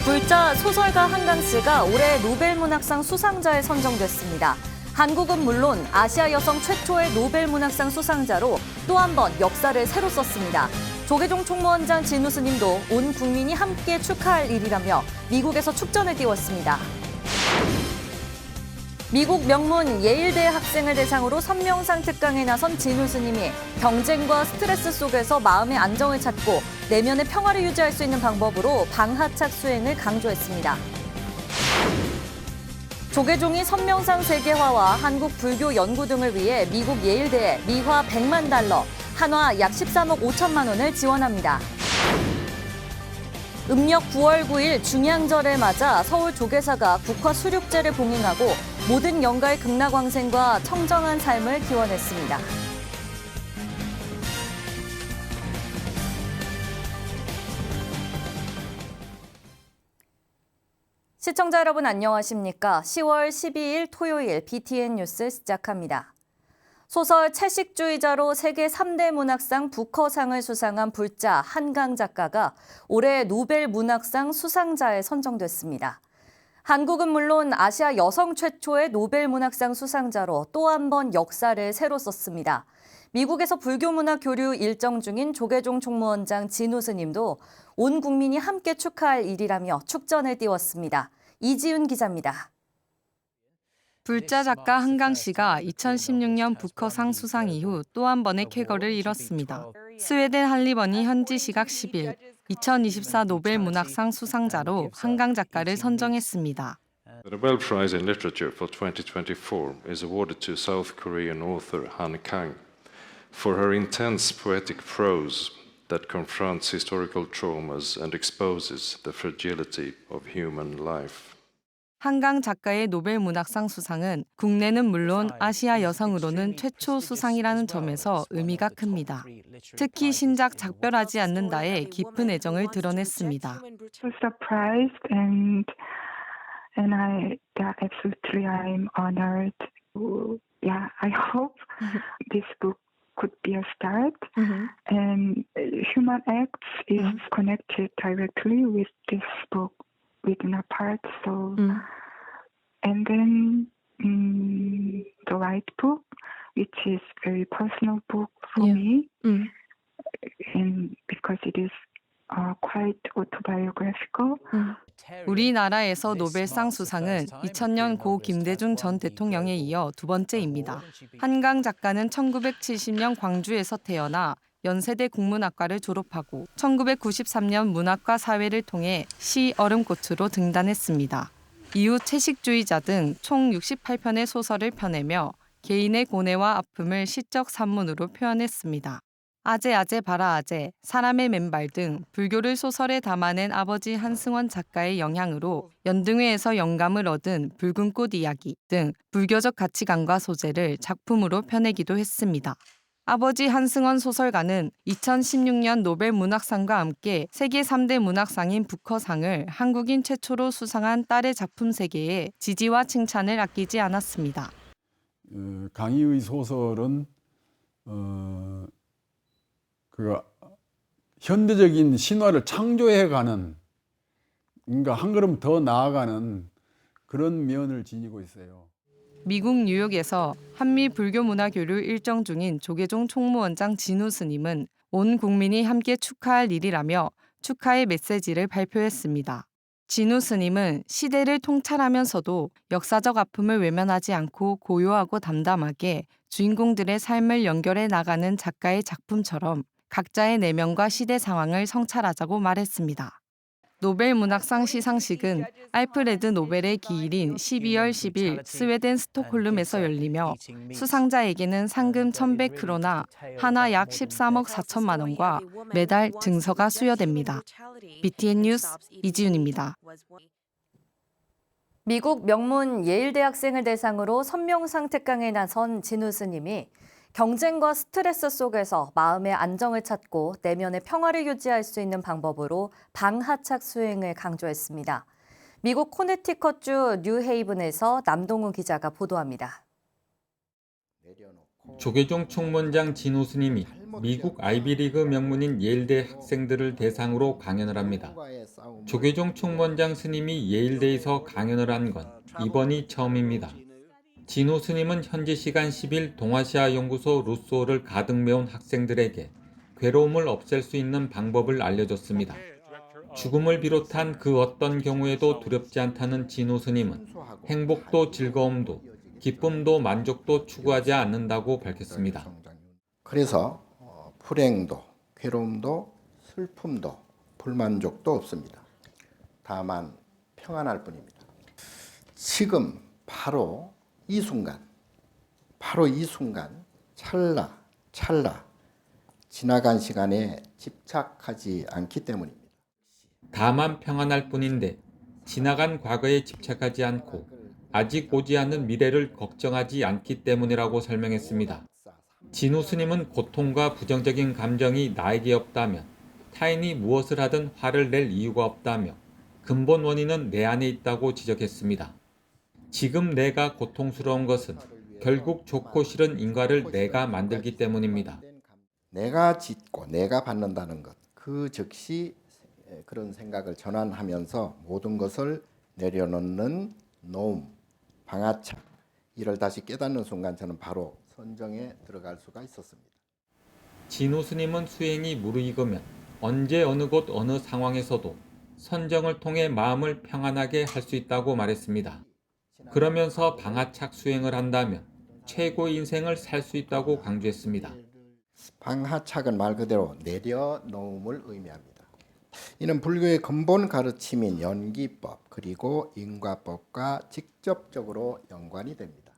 불자 소설가 한강 씨가 올해 노벨문학상 수상자에 선정됐습니다. 한국은 물론 아시아 여성 최초의 노벨문학상 수상자로 또 한 번 역사를 새로 썼습니다. 조계종 총무원장 진우 스님도 온 국민이 함께 축하할 일이라며 미국에서 축전을 띄웠습니다. 미국 명문 예일대 학생을 대상으로 선명상 특강에 나선 진우 스님이 경쟁과 스트레스 속에서 마음의 안정을 찾고 내면의 평화를 유지할 수 있는 방법으로 방하착 수행을 강조했습니다. 조계종이 선명상 세계화와 한국 불교 연구 등을 위해 미국 예일대에 미화 100만 달러, 한화 약 13억 5천만 원을 지원합니다. 음력 9월 9일 중양절을 맞아 서울 조계사가 국화 수륙제를 봉행하고 모든 영가의 극락왕생과 청정한 삶을 기원했습니다. 시청자 여러분 안녕하십니까? 10월 12일 토요일 BTN 뉴스 시작합니다. 소설 채식주의자로 세계 3대 문학상 부커상을 수상한 불자 한강 작가가 올해 노벨 문학상 수상자에 선정됐습니다. 한국은 물론 아시아 여성 최초의 노벨 문학상 수상자로 또 한 번 역사를 새로 썼습니다. 미국에서 불교문학 교류 일정 중인 조계종 총무원장 진우 스님도 온 국민이 함께 축하할 일이라며 축전을 띄웠습니다. 이지윤 기자입니다. 불자 작가 한강 씨가 2016년 부커상 수상 이후 또 한 번의 쾌거를 이뤘습니다. 스웨덴 할리번이 현지 시각 10일 2024 노벨 문학상 수상자로 한강 작가를 선정했습니다. The Nobel Prize in Literature for 2024 is awarded to South Korean author Han Kang for her intense poetic prose that confronts historical traumas and exposes the fragility of human life. 한강 작가의 노벨 문학상 수상은 국내는 물론 아시아 여성으로는 최초 수상이라는 점에서 의미가 큽니다. 특히 신작 작별하지 않는다에 깊은 애정을 드러냈습니다. Surprised and absolutely I'm honored. Yeah, I hope this book could be a start. And Human Acts is connected directly with this book. Within a part, so and then the White Book, which is very personal book for me, and because it is quite autobiographical. 우리나라에서 노벨상 수상은 2000년 고 김대중 전 대통령에 이어 두 번째입니다. 한강 작가는 1970년 광주에서 태어나 연세대 국문학과를 졸업하고 1993년 문학과 사회를 통해 시 얼음꽃으로 등단했습니다. 이후 채식주의자 등 총 68편의 소설을 펴내며 개인의 고뇌와 아픔을 시적 산문으로 표현했습니다. 아재 아재 바라 아재, 사람의 맨발 등 불교를 소설에 담아낸 아버지 한승원 작가의 영향으로 연등회에서 영감을 얻은 붉은 꽃 이야기 등 불교적 가치관과 소재를 작품으로 펴내기도 했습니다. 아버지 한승원 소설가는 2016년 노벨 문학상과 함께 세계 3대 문학상인 부커상을 한국인 최초로 수상한 딸의 작품 세계에 지지와 칭찬을 아끼지 않았습니다. 강희의 소설은 현대적인 신화를 창조해가는, 그러니까 한 걸음 더 나아가는 그런 면을 지니고 있어요. 미국 뉴욕에서 한미 불교문화교류 일정 중인 조계종 총무원장 진우 스님은 온 국민이 함께 축하할 일이라며 축하의 메시지를 발표했습니다. 진우 스님은 시대를 통찰하면서도 역사적 아픔을 외면하지 않고 고요하고 담담하게 주인공들의 삶을 연결해 나가는 작가의 작품처럼 각자의 내면과 시대 상황을 성찰하자고 말했습니다. 노벨 문학상 시상식은 알프레드 노벨의 기일인 12월 10일 스웨덴 스톡홀름에서 열리며 수상자에게는 상금 1,100크로나 한화 약 13억 4천만 원과 메달 증서가 수여됩니다. BTN 뉴스 이지윤입니다. 미국 명문 예일대 학생을 대상으로 선명상 특강에 나선 진우 스님이 경쟁과 스트레스 속에서 마음의 안정을 찾고 내면의 평화를 유지할 수 있는 방법으로 방하착 수행을 강조했습니다. 미국 코네티컷주 뉴헤이븐에서 남동우 기자가 보도합니다. 조계종 총무원장 진우 스님이 미국 아이비리그 명문인 예일대 학생들을 대상으로 강연을 합니다. 조계종 총무원장 스님이 예일대에서 강연을 한 건 이번이 처음입니다. 진우 스님은 현지 시간 10일 동아시아 연구소 루소를 가득 메운 학생들에게 괴로움을 없앨 수 있는 방법을 알려줬습니다. 죽음을 비롯한 그 어떤 경우에도 두렵지 않다는 진우 스님은 행복도 즐거움도 기쁨도 만족도 추구하지 않는다고 밝혔습니다. 그래서 불행도 괴로움도 슬픔도 불만족도 없습니다. 다만 평안할 뿐입니다. 지금 바로 이 순간 찰나 지나간 시간에 집착하지 않기 때문입니다. 다만 평안할 뿐인데 지나간 과거에 집착하지 않고 아직 오지 않는 미래를 걱정하지 않기 때문이라고 설명했습니다. 진우 스님은 고통과 부정적인 감정이 나에게 없다면 타인이 무엇을 하든 화를 낼 이유가 없다며 근본 원인은 내 안에 있다고 지적했습니다. 지금 내가 고통스러운 것은 결국 좋고 싫은 인과를 내가 만들기 때문입니다. 내가 짓고 내가 받는다는 것, 그 즉시 그런 생각을 전환하면서 모든 것을 내려놓는 노움, 방아착, 이를 다시 깨닫는 순간 저는 바로 선정에 들어갈 수가 있었습니다. 진우 스님은 수행이 무르익으면 언제 어느 곳 어느 상황에서도 선정을 통해 마음을 평안하게 할 수 있다고 말했습니다. 그러면서 방아착 수행을 한다면 최고의 인생을 살 수 있다고 강조했습니다. 방하착은 말 그대로 내려놓음을 의미합니다. 이는 불교의 근본 가르침인 연기법 그리고 인과법과 직접적으로 연관이 됩니다.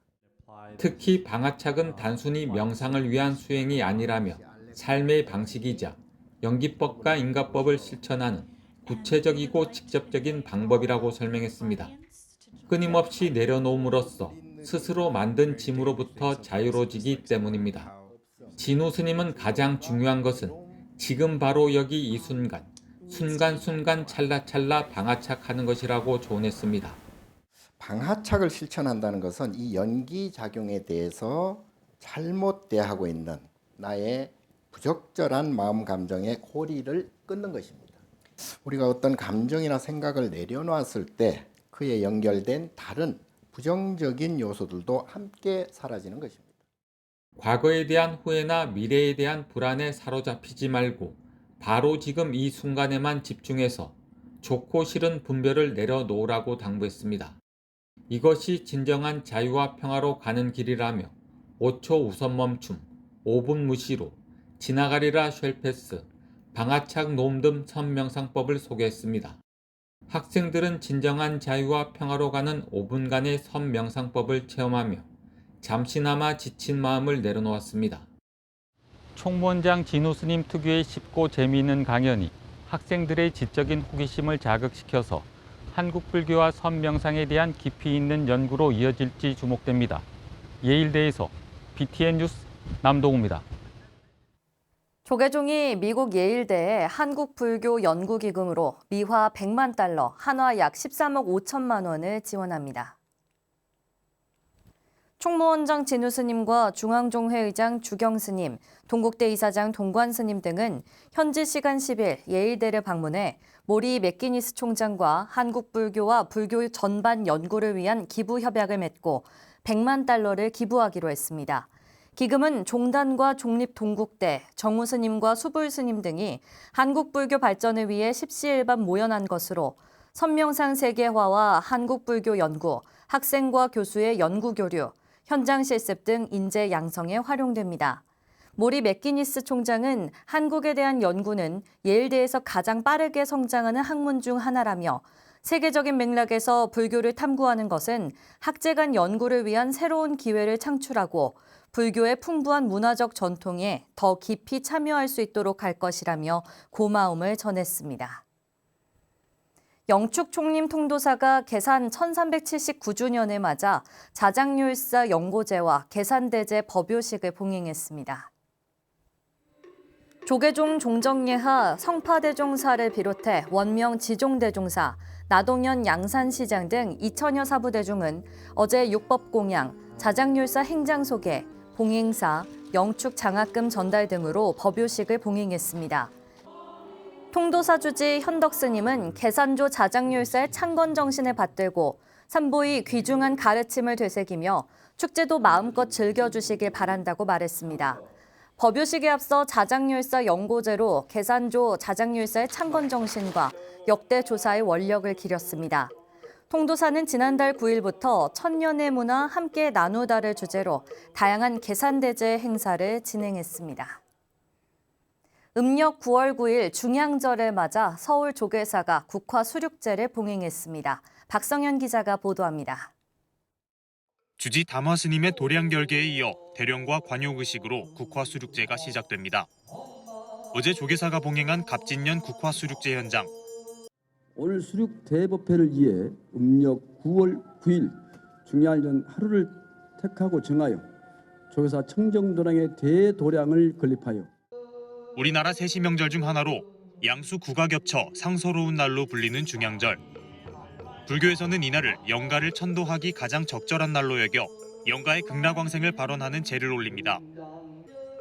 특히 방아착은 단순히 명상을 위한 수행이 아니라며 삶의 방식이자 연기법과 인과법을 실천하는 구체적이고 직접적인 방법이라고 설명했습니다. 끊임없이 내려놓음으로써 스스로 만든 짐으로부터 자유로워지기 때문입니다. 진우 스님은 가장 중요한 것은 지금 바로 여기 이 순간, 순간순간 찰나찰나 방아착하는 것이라고 조언했습니다. 방하착을 실천한다는 것은 이 연기작용에 대해서 잘못 대하고 있는 나의 부적절한 마음 감정의 고리를 끊는 것입니다. 우리가 어떤 감정이나 생각을 내려놓았을 때 그에 연결된 다른 부정적인 요소들도 함께 사라지는 것입니다. 과거에 대한 후회나 미래에 대한 불안에 사로잡히지 말고 바로 지금 이 순간에만 집중해서 좋고 싫은 분별을 내려놓으라고 당부했습니다. 이것이 진정한 자유와 평화로 가는 길이라며 5초 우선 멈춤, 5분 무시로, 지나가리라 쉘패스, 방아착 노음 등 선명상법을 소개했습니다. 학생들은 진정한 자유와 평화로 가는 5분간의 선명상법을 체험하며 잠시나마 지친 마음을 내려놓았습니다. 총무원장 진우 스님 특유의 쉽고 재미있는 강연이 학생들의 지적인 호기심을 자극시켜서 한국 불교와 선명상에 대한 깊이 있는 연구로 이어질지 주목됩니다. 예일대에서 BTN 뉴스 남동우입니다. 조계종이 미국 예일대에 한국불교연구기금으로 미화 100만 달러, 한화 약 13억 5천만 원을 지원합니다. 총무원장 진우 스님과 중앙종회 의장 주경 스님, 동국대 이사장 동관 스님 등은 현지 시간 10일 예일대를 방문해 모리 맥기니스 총장과 한국불교와 불교 전반 연구를 위한 기부 협약을 맺고 100만 달러를 기부하기로 했습니다. 기금은 종단과 종립동국대, 정우 스님과 수불 스님 등이 한국불교 발전을 위해 십시일반 모연한 것으로 선명상 세계화와 한국불교 연구, 학생과 교수의 연구 교류, 현장 실습 등 인재 양성에 활용됩니다. 모리 맥기니스 총장은 한국에 대한 연구는 예일대에서 가장 빠르게 성장하는 학문 중 하나라며 세계적인 맥락에서 불교를 탐구하는 것은 학제 간 연구를 위한 새로운 기회를 창출하고 불교의 풍부한 문화적 전통에 더 깊이 참여할 수 있도록 할 것이라며 고마움을 전했습니다. 영축 총림 통도사가 계산 1379주년을 맞아 자장률사 연고제와 계산대제 법요식을 봉행했습니다. 조계종 종정예하 성파대종사를 비롯해 원명 지종대종사, 나동현 양산시장 등 2000여 사부대중은 어제 육법공양, 자장률사 행장소개, 봉행사, 영축 장학금 전달 등으로 법요식을 봉행했습니다. 통도사 주지 현덕 스님은 계산조 자장률사의 창건 정신에 받들고 산보의 귀중한 가르침을 되새기며 축제도 마음껏 즐겨주시길 바란다고 말했습니다. 법요식에 앞서 자장률사 연고제로 계산조 자장률사의 창건 정신과 역대 조사의 원력을 기렸습니다. 통도사는 지난달 9일부터 천년의 문화 함께 나누다를 주제로 다양한 계산대제 행사를 진행했습니다. 음력 9월 9일 중양절을 맞아 서울 조계사가 국화 수륙제를 봉행했습니다. 박성현 기자가 보도합니다. 주지 담화 스님의 도량결계에 이어 대령과 관용의식으로 국화 수륙제가 시작됩니다. 어제 조계사가 봉행한 갑진년 국화 수륙제 현장. 오늘 수륙 대법회를 위해 음력 9월 9일 중양절 하루를 택하고 정하여 조계사 청정도량의 대도량을 건립하여 우리나라 세시명절 중 하나로 양수 구가 겹쳐 상서로운 날로 불리는 중양절. 불교에서는 이날을 영가를 천도하기 가장 적절한 날로 여겨 영가의 극락왕생을 발언하는 제를 올립니다.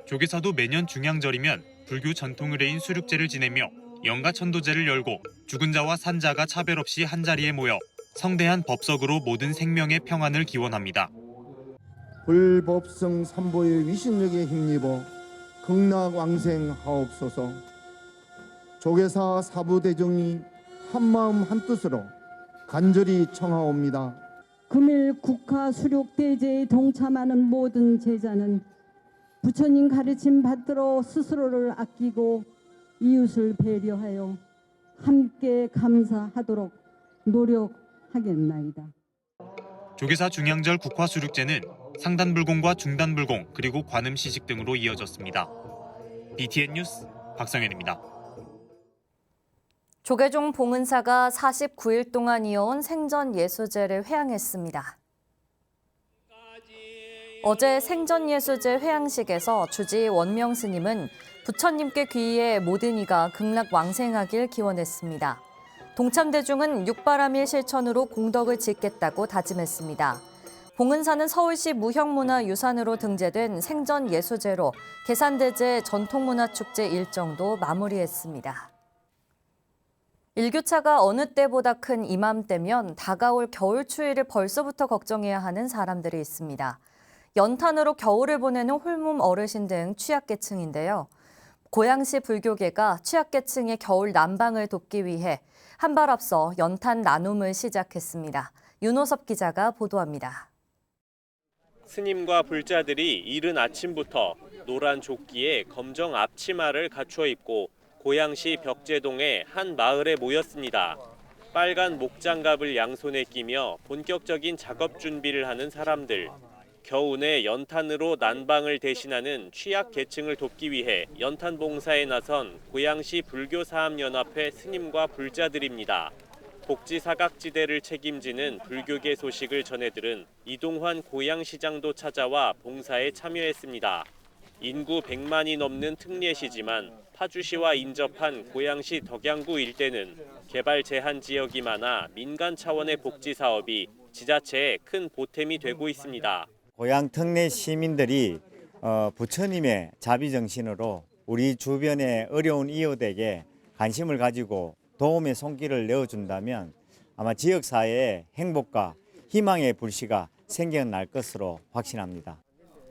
조계사도 매년 중양절이면 불교 전통 의례인 수륙제를 지내며 영가 천도제를 열고 죽은 자와 산 자가 차별 없이 한자리에 모여 성대한 법석으로 모든 생명의 평안을 기원합니다. 불법성 삼보의 위신력에 힘입어 극락왕생하옵소서. 조계사 사부대종이 한마음 한뜻으로 간절히 청하옵니다. 금일 국화 수륙 대제에 동참하는 모든 제자는 부처님 가르침 받들어 스스로를 아끼고 이웃을 배려하여 함께 감사하도록 노력하겠나이다. 조계사 중양절 국화 수륙제는 상단불공과 중단불공 그리고 관음시식 등으로 이어졌습니다. BTN 뉴스 박성현입니다. 조계종 봉은사가 49일 동안 이어온 생전예수제를 회향했습니다. 어제 생전예수제 회향식에서 주지 원명 스님은 부처님께 귀의해 모든 이가 극락왕생하길 기원했습니다. 동참대중은 육바라밀 실천으로 공덕을 짓겠다고 다짐했습니다. 봉은사는 서울시 무형문화유산으로 등재된 생전예수제로 계산대제 전통문화축제 일정도 마무리했습니다. 일교차가 어느 때보다 큰 이맘때면 다가올 겨울 추위를 벌써부터 걱정해야 하는 사람들이 있습니다. 연탄으로 겨울을 보내는 홀몸 어르신 등 취약계층인데요. 고양시 불교계가 취약계층의 겨울 난방을 돕기 위해 한 발 앞서 연탄 나눔을 시작했습니다. 윤호섭 기자가 보도합니다. 스님과 불자들이 이른 아침부터 노란 조끼에 검정 앞치마를 갖춰 입고 고양시 벽제동의 한 마을에 모였습니다. 빨간 목장갑을 양손에 끼며 본격적인 작업 준비를 하는 사람들. 겨우내 연탄으로 난방을 대신하는 취약 계층을 돕기 위해 연탄 봉사에 나선 고양시 불교사업연합회 스님과 불자들입니다. 복지 사각지대를 책임지는 불교계 소식을 전해들은 이동환 고양시장도 찾아와 봉사에 참여했습니다. 인구 100만이 넘는 특례시지만 파주시와 인접한 고양시 덕양구 일대는 개발 제한 지역이 많아 민간 차원의 복지 사업이 지자체에 큰 보탬이 되고 있습니다. 고양 특례 시민들이 부처님의 자비정신으로 우리 주변의 어려운 이웃에게 관심을 가지고 도움의 손길을 내어준다면 아마 지역사회에 행복과 희망의 불씨가 생겨날 것으로 확신합니다.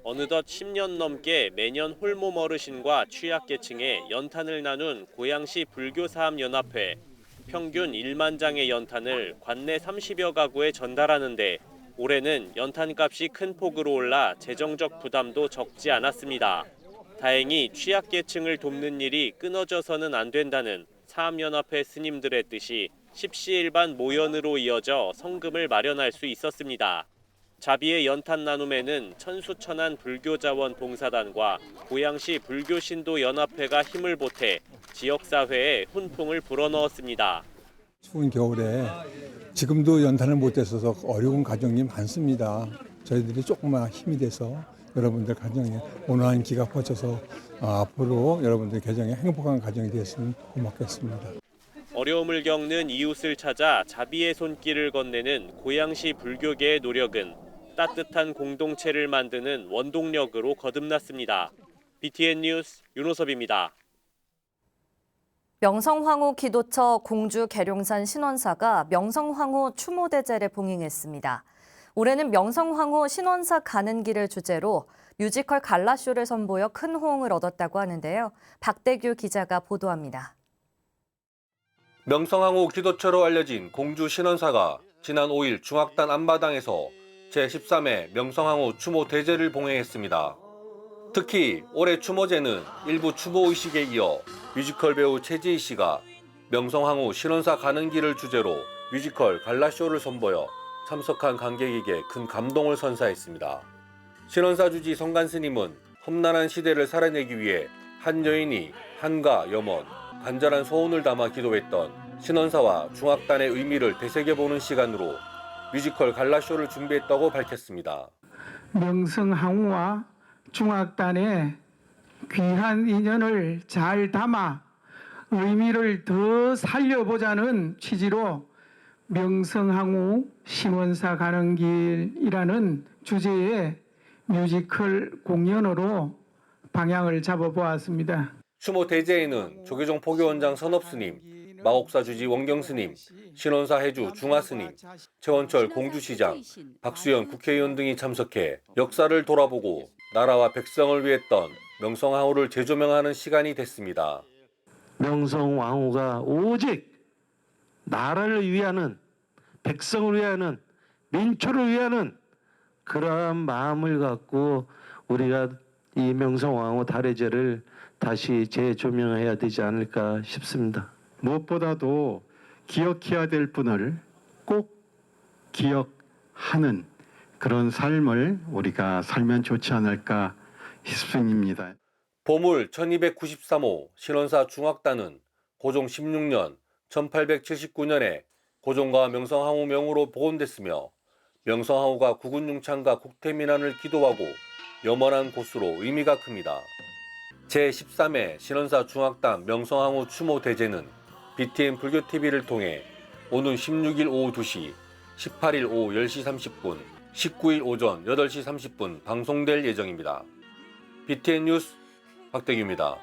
어느덧 10년 넘게 매년 홀몸 어르신과 취약계층에 연탄을 나눈 고양시 불교사업연합회. 평균 1만 장의 연탄을 관내 30여 가구에 전달하는데 올해는 연탄값이 큰 폭으로 올라 재정적 부담도 적지 않았습니다. 다행히 취약계층을 돕는 일이 끊어져서는 안 된다는 사업연합회 스님들의 뜻이 십시일반 모연으로 이어져 성금을 마련할 수 있었습니다. 자비의 연탄 나눔에는 천수천안 불교자원 봉사단과 고양시 불교신도연합회가 힘을 보태 지역사회에 훈풍을 불어넣었습니다. 추운 겨울에 지금도 연탄을 못 대서서 어려운 가정이 많습니다. 저희들이 조금만 힘이 돼서 여러분들 가정에 온화한 기가 퍼져서 앞으로 여러분들 가정에 행복한 가정이 되었으면 고맙겠습니다. 어려움을 겪는 이웃을 찾아 자비의 손길을 건네는 고양시 불교계의 노력은 따뜻한 공동체를 만드는 원동력으로 거듭났습니다. BTN 뉴스 윤호섭입니다. 명성황후 기도처 공주 계룡산 신원사가 명성황후 추모대제를 봉행했습니다. 올해는 명성황후 신원사 가는 길을 주제로 뮤지컬 갈라쇼를 선보여 큰 호응을 얻었다고 하는데요. 박대규 기자가 보도합니다. 명성황후 기도처로 알려진 공주 신원사가 지난 5일 중악단 앞마당에서 제13회 명성황후 추모 대제를 봉행했습니다. 특히 올해 추모제는 일부 추모 의식에 이어 뮤지컬 배우 최지희 씨가 명성황후 신원사 가는 길을 주제로 뮤지컬 갈라쇼를 선보여 참석한 관객에게 큰 감동을 선사했습니다. 신원사 주지 성간 스님은 험난한 시대를 살아내기 위해 한 여인이 한가, 염원, 간절한 소원을 담아 기도했던 신원사와 중악단의 의미를 되새겨보는 시간으로 뮤지컬 갈라쇼를 준비했다고 밝혔습니다. 명성황후와 중악단의 귀한 인연을 잘 담아 의미를 더 살려보자는 취지로 명성황후 신원사 가는 길이라는 주제의 뮤지컬 공연으로 방향을 잡아보았습니다. 추모 대제에는 조계종 포교원장 선업스님, 마옥사 주지 원경스님, 신원사 해주 중화스님, 최원철 공주시장, 박수현 국회의원 등이 참석해 역사를 돌아보고 나라와 백성을 위했던 명성황후를 재조명하는 시간이 됐습니다. 명성황후가 오직 나라를 위하는, 백성을 위하는, 민초를 위하는 그러한 마음을 갖고 우리가 이 명성황후 달해제를 다시 재조명해야 되지 않을까 싶습니다. 무엇보다도 기억해야 될 분을 꼭 기억하는 그런 삶을 우리가 살면 좋지 않을까 싶습니다. 보물 1293호 신원사 중악단은 고종 16년 1879년에 고종과 명성황후 명으로 복원됐으며 명성황후가 국운융창과 국태민안을 기도하고 염원한 곳으로 의미가 큽니다. 제13회 신원사 중악단 명성황후 추모 대제는 BTN 불교TV를 통해 오는 16일 오후 2시, 18일 오후 10시 30분, 19일 오전 8시 30분 방송될 예정입니다. BTN 뉴스 박대규입니다.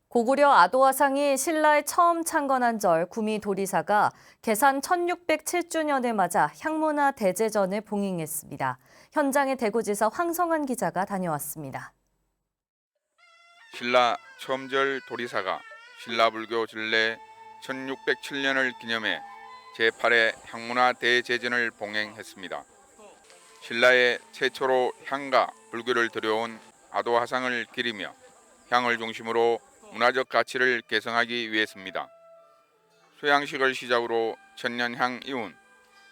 고구려 아도화상이 신라에 처음 창건한 절 구미 도리사가 개산 1607주년을 맞아 향문화 대제전을 봉행했습니다. 현장에 대구지사 황성한 기자가 다녀왔습니다. 신라 처음절 도리사가 신라불교 전래 1607년을 기념해 제8회 향문화 대제전을 봉행했습니다. 신라의 최초로 향과 불교를 들여온 아도화상을 기리며 향을 중심으로 문화적 가치를 개성하기 위해서입니다. 수양식을 시작으로 천년향 이훈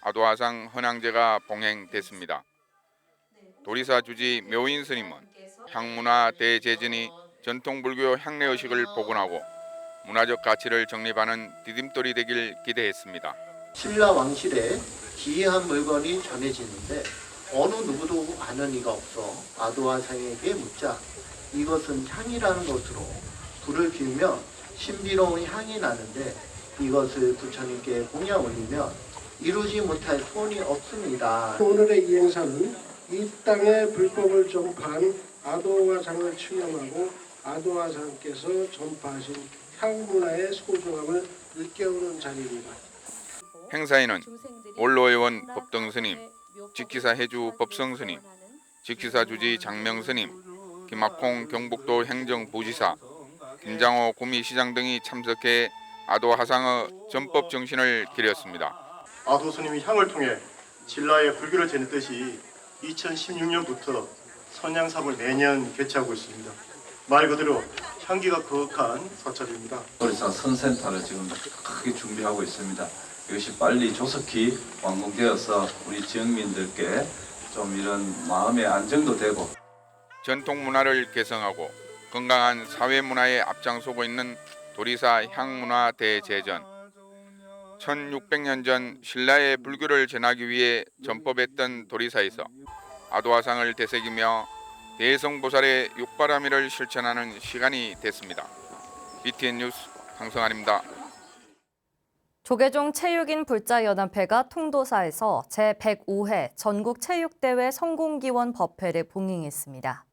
아도화상 헌향제가 봉행됐습니다. 도리사 주지 묘인 스님은 향문화 대제전이 전통불교 향례의식을 복원하고 문화적 가치를 정립하는 디딤돌이 되길 기대했습니다. 신라 왕실에 기이한 물건이 전해지는데 어느 누구도 아는 이가 없어 아도화상에게 묻자 이것은 향이라는 것으로 불을 피우며 신비로운 향이 나는데 이것을 부처님께 공양 올리면 이루지 못할 소원이 없습니다. 오늘의 이 행사는 이 땅의 불법을 전파한 아도화상을 추념하고 아도화상께서 전파하신 향문화의 소중함을 일깨우는 자리입니다. 행사에는 원로회원 법등스님, 직기사 해주 법성스님, 직기사 주지 장명스님, 김학홍 경북도 행정부지사, 김장호 구미시장 등이 참석해 아도화상의 전법 정신을 기렸습니다. 아도 스님이 향을 통해 신라의 불교를 전했듯이 2016년부터 선향삽을 매년 개최하고 있습니다. 말 그대로 향기가 거룩한 사찰입니다. 도리사 선센터를 지금 크게 준비하고 있습니다. 이것이 빨리 조속히 완공되어서 우리 지역민들께 좀 이런 마음의 안정도 되고 전통 문화를 개성하고 건강한 사회 문화에 앞장서고 있는 도리사 향문화 대제전. 1600년 전 신라의 불교를 전하기 위해 전법했던 도리사에서 아도화상을 되새기며 대성보살의 육바라밀을 실천하는 시간이 됐습니다. BTN 뉴스 황성환입니다. 조계종 체육인 불자연합회가 통도사에서 제105회 전국체육대회 성공기원 법회를 봉행했습니다.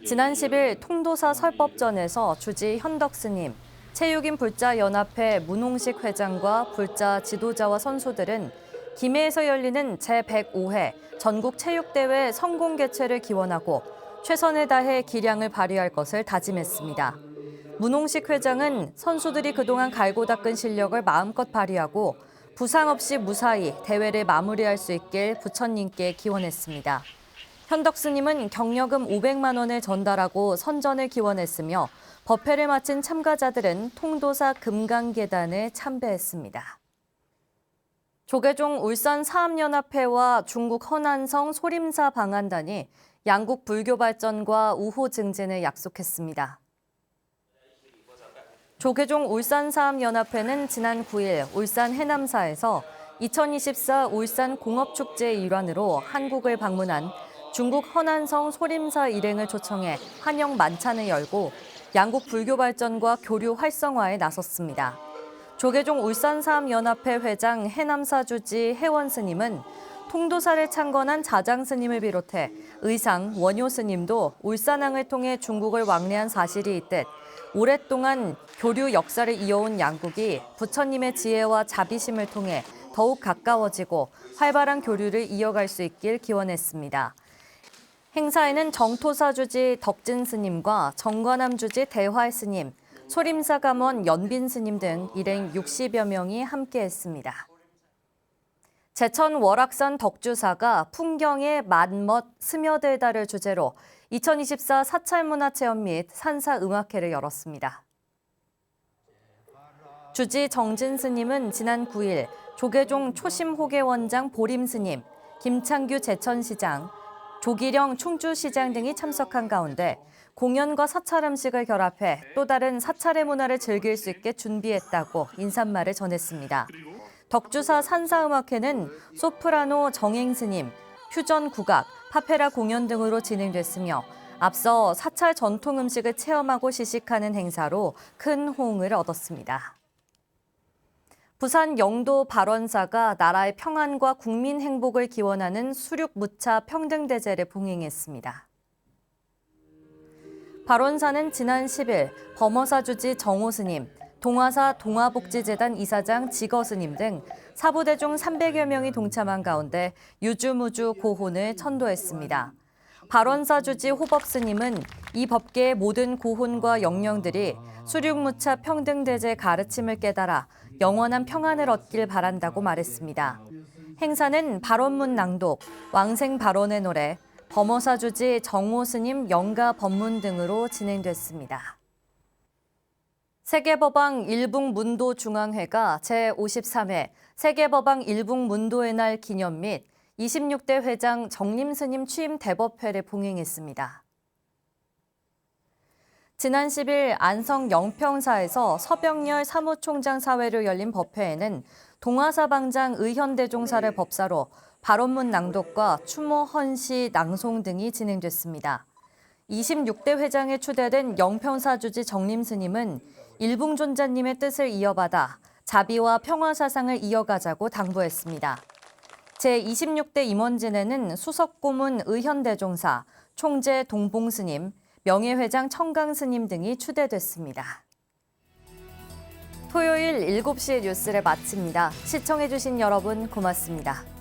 지난 10일 통도사 설법전에서 주지 현덕 스님, 체육인 불자연합회 문홍식 회장과 불자 지도자와 선수들은 김해에서 열리는 제105회 전국체육대회 성공 개최를 기원하고 최선을 다해 기량을 발휘할 것을 다짐했습니다. 문홍식 회장은 선수들이 그동안 갈고 닦은 실력을 마음껏 발휘하고 부상 없이 무사히 대회를 마무리할 수 있길 부처님께 기원했습니다. 현덕 스님은 경력금 500만 원을 전달하고 선전을 기원했으며 법회를 마친 참가자들은 통도사 금강계단에 참배했습니다. 조계종 울산사암연합회와 중국 허난성 소림사 방한단이 양국 불교 발전과 우호 증진을 약속했습니다. 조계종 울산사암연합회는 지난 9일 울산 해남사에서 2024 울산 공업축제의 일환으로 한국을 방문한 중국 허난성 소림사 일행을 초청해 환영 만찬을 열고 양국 불교 발전과 교류 활성화에 나섰습니다. 조계종 울산사암연합회 회장 해남사 주지 해원 스님은 통도사를 창건한 자장 스님을 비롯해 의상, 원효 스님도 울산항을 통해 중국을 왕래한 사실이 있듯 오랫동안 교류 역사를 이어온 양국이 부처님의 지혜와 자비심을 통해 더욱 가까워지고 활발한 교류를 이어갈 수 있길 기원했습니다. 행사에는 정토사 주지 덕진 스님과 정관함 주지 대활 스님, 소림사 감원 연빈 스님 등 일행 60여 명이 함께했습니다. 제천 월악산 덕주사가 풍경에 맛멋 스며들다를 주제로 2024 사찰문화체험 및 산사음악회를 열었습니다. 주지 정진 스님은 지난 9일 조계종 초심호계원장 보림 스님, 김창규 제천시장, 조기령 충주시장 등이 참석한 가운데 공연과 사찰 음식을 결합해 또 다른 사찰의 문화를 즐길 수 있게 준비했다고 인사말을 전했습니다. 덕주사 산사음악회는 소프라노 정행 스님, 퓨전 국악, 파페라 공연 등으로 진행됐으며 앞서 사찰 전통 음식을 체험하고 시식하는 행사로 큰 호응을 얻었습니다. 부산 영도 발원사가 나라의 평안과 국민 행복을 기원하는 수륙무차 평등대제를 봉행했습니다. 발원사는 지난 10일 범어사 주지 정호 스님, 동화사 동화복지재단 이사장 지거 스님 등 사부대중 300여 명이 동참한 가운데 유주무주 고혼을 천도했습니다. 발원사 주지 호법 스님은 이 법계의 모든 고혼과 영령들이 수륙무차 평등대제의 가르침을 깨달아 영원한 평안을 얻길 바란다고 말했습니다. 행사는 발원문 낭독, 왕생 발원의 노래, 범어사 주지 정호 스님 영가 법문 등으로 진행됐습니다. 세계법왕 일북문도중앙회가 제53회 세계법왕 일북문도의 날 기념 및 26대 회장 정림스님 취임 대법회를 봉행했습니다. 지난 10일 안성 영평사에서 서병열 사무총장 사회로 열린 법회에는 동화사방장 의현대종사를 법사로 발언문 낭독과 추모 헌시 낭송 등이 진행됐습니다. 26대 회장에 추대된 영평사 주지 정림스님은 일붕존자님의 뜻을 이어받아 자비와 평화사상을 이어가자고 당부했습니다. 제26대 임원진에는 수석고문 의현대종사, 총재 동봉스님, 명예회장 청강스님 등이 추대됐습니다. 토요일 7시 뉴스를 마칩니다. 시청해주신 여러분 고맙습니다.